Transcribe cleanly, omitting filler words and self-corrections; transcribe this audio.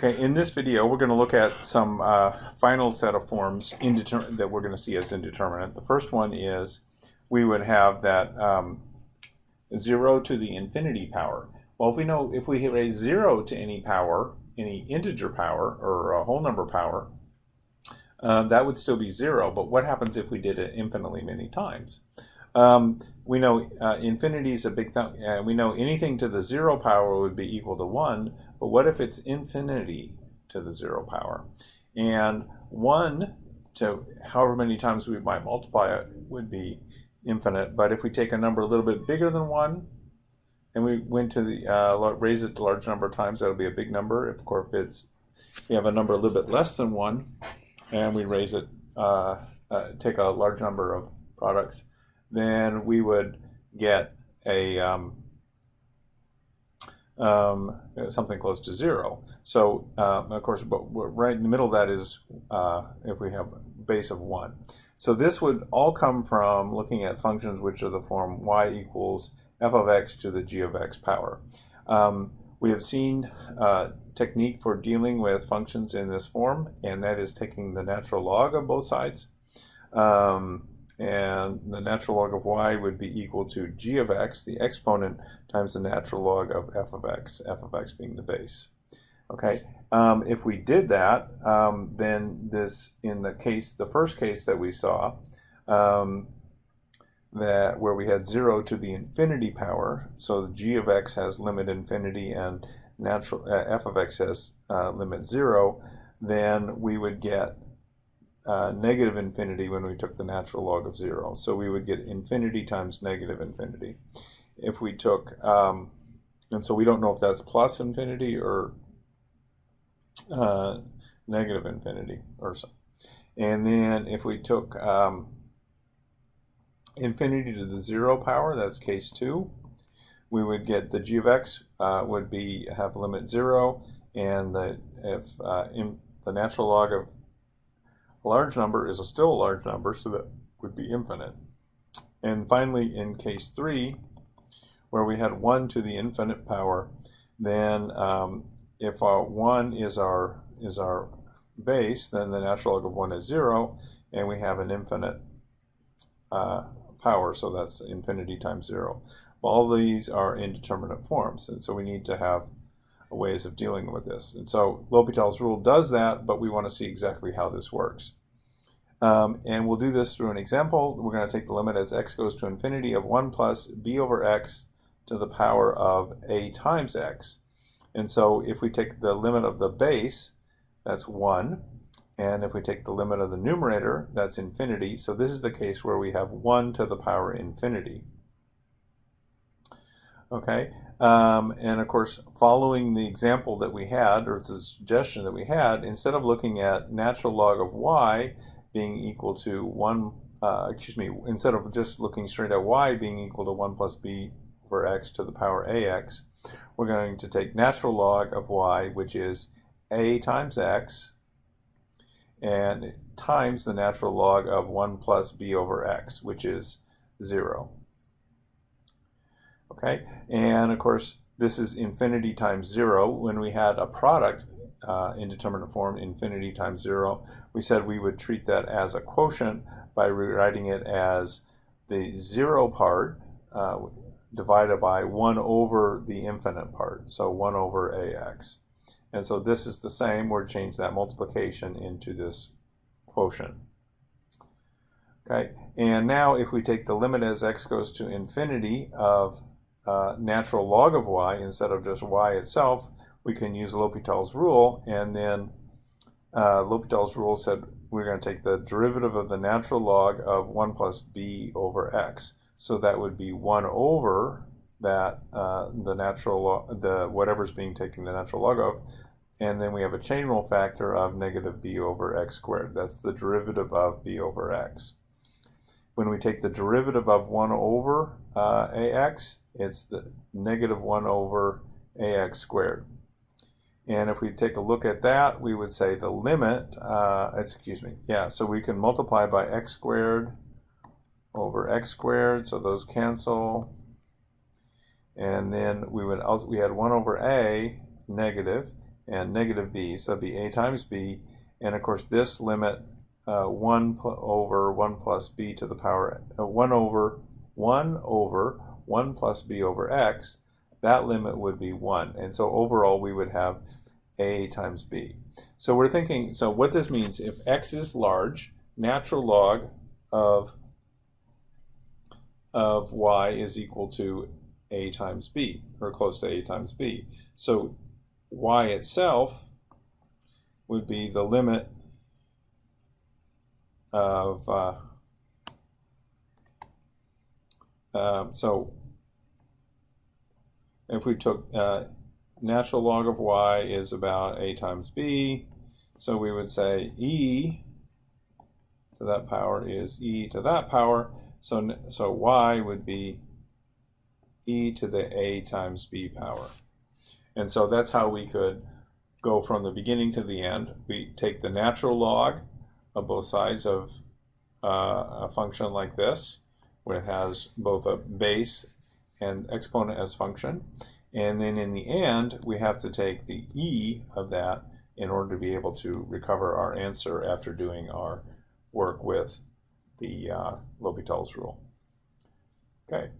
Okay, in this video we're going to look at some final set of forms that we're going to see as indeterminate. The first one is we would have that 0 to the infinity power. Well, if we raise 0 to any power, any integer power or a whole number power, that would still be 0, but what happens if we did it infinitely many times? We know infinity is a big thing. We know anything to the 0 power would be equal to 1, but what if it's infinity to the 0 power? And 1 to however many times we might multiply it would be infinite, but if we take a number a little bit bigger than 1 and we went to the raise it to a large number of times, that'll be a big number. Of course, if we have a number a little bit less than 1 and we raise it, take a large number of products, then we would get a something close to 0. So of course, but right in the middle of that is if we have a base of 1. So this would all come from looking at functions which are the form y equals f of x to the g of x power. We have seen a technique for dealing with functions in this form, and that is taking the natural log of both sides. And the natural log of y would be equal to g of x, the exponent, times the natural log of f of x being the base. Okay, if we did that, then this, in the first case that we saw, that where we had 0 to the infinity power, so the g of x has limit infinity and natural f of x has limit 0, then we would get negative infinity when we took the natural log of 0. So we would get infinity times negative infinity. If we took, and so we don't know if that's plus infinity or negative infinity or so. And then if we took infinity to the 0 power, that's case 2, we would get the g of x would have limit 0, and if the natural log of a large number is still a large number, so that would be infinite. And finally, in case 3, where we had 1 to the infinite power, then if 1 is our base, then the natural log of 1 is 0, and we have an infinite power, so that's infinity times 0. All these are indeterminate forms, and so we need to have ways of dealing with this. And so L'Hopital's rule does that, but we want to see exactly how this works. And we'll do this through an example. We're going to take the limit as x goes to infinity of 1 plus b over x to the power of a times x. And so if we take the limit of the base, that's 1. And if we take the limit of the numerator, that's infinity. So this is the case where we have 1 to the power infinity. Okay, and of course, following the example that we had, or it's a suggestion that we had, instead of looking at natural log of y being equal to 1, instead of just looking straight at y being equal to 1 plus b over x to the power ax, we're going to take natural log of y, which is a times x, and times the natural log of 1 plus b over x, which is 0. Okay, and of course, this is infinity times 0. When we had a product indeterminate form, infinity times 0, we said we would treat that as a quotient by rewriting it as the 0 part divided by 1 over the infinite part, so 1 over ax. And so this is the same. We're change that multiplication into this quotient. Okay, and now if we take the limit as x goes to infinity of natural log of y instead of just y itself, we can use L'Hopital's rule, and then L'Hopital's rule said we're going to take the derivative of the natural log of 1 plus b over x. So that would be 1 over that the natural log, whatever's being taken the natural log of, and then we have a chain rule factor of negative b over x squared. That's the derivative of b over x. When we take the derivative of 1 over ax, it's the negative 1 over ax squared. And if we take a look at that, we would say the limit, so we can multiply by x squared over x squared, so those cancel. And then we had 1 over a negative, and negative b. So it'd be a times b, and of course this limit 1 over 1 plus b to the power 1 over 1 plus b over x, that limit would be 1. And so overall we would have a times b. So we're thinking, so what this means, if x is large, natural log of y is equal to a times b, or close to a times b. So y itself would be the limit of so if we took natural log of y is about a times b, so we would say e to that power is e to that power, so y would be e to the a times b power. And so that's how we could go from the beginning to the end. We take the natural log of both sides of a function like this, where it has both a base and exponent as function. And then in the end, we have to take the e of that in order to be able to recover our answer after doing our work with the L'Hopital's rule. Okay.